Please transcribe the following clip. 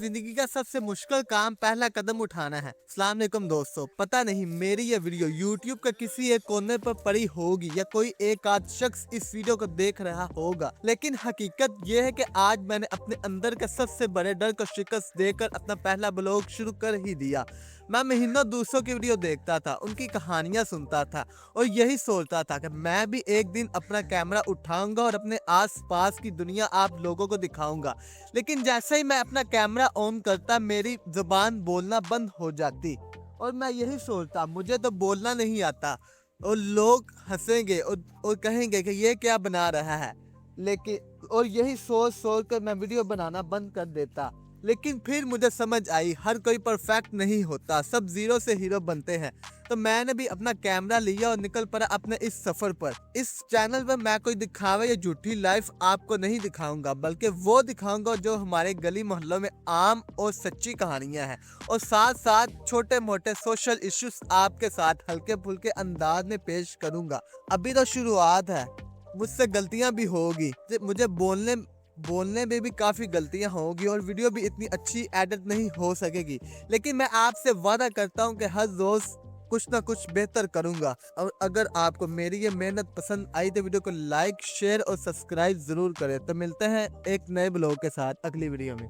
जिंदगी का सबसे मुश्किल काम पहला कदम उठाना है। अस्सलाम वालेकुम दोस्तों, पता नहीं मेरी ये वीडियो YouTube के किसी एक कोने पर पड़ी होगी या कोई एक आध शख्स इस वीडियो को देख रहा होगा, लेकिन हकीकत ये है कि आज मैंने अपने अंदर के सबसे बड़े डर को शिकस्त देकर अपना पहला ब्लॉग शुरू कर ही दिया। मैं महीनों दूसरों की वीडियो देखता था, उनकी कहानियां सुनता था और यही सोचता था कि मैं भी एक दिन अपना कैमरा उठाऊंगा और अपने आसपास की दुनिया आप लोगों को दिखाऊंगा। लेकिन जैसे ही मैं अपना कैमरा ऑन करता, मेरी जुबान बोलना बंद हो जाती और मैं यही सोचता मुझे तो बोलना नहीं आता और लोग हंसेंगे और कहेंगे कि ये क्या बना रहा है। लेकिन और यही सोच सोच कर मैं वीडियो बनाना बंद कर देता। लेकिन फिर मुझे समझ आई, हर कोई परफेक्ट नहीं होता, सब जीरो से हीरो बनते हैं। तो मैंने भी अपना कैमरा लिया और निकल पड़ा अपने इस सफर पर। इस चैनल पर मैं कोई दिखावे या झूठी लाइफ आपको नहीं दिखाऊंगा, बल्कि वो दिखाऊंगा जो हमारे गली मोहल्लों में आम और सच्ची कहानियां हैं, और साथ साथ छोटे मोटे सोशल इश्यूज आपके साथ हल्के फुल्के अंदाज में पेश करूंगा। अभी तो शुरुआत है, मुझसे गलतियां भी होगी, मुझे बोलने बोलने में भी काफ़ी गलतियां होंगी और वीडियो भी इतनी अच्छी एडिट नहीं हो सकेगी। लेकिन मैं आपसे वादा करता हूं कि हर रोज़ कुछ ना कुछ बेहतर करूंगा। और अगर आपको मेरी ये मेहनत पसंद आई तो वीडियो को लाइक, शेयर और सब्सक्राइब ज़रूर करें। तो मिलते हैं एक नए ब्लॉग के साथ अगली वीडियो में।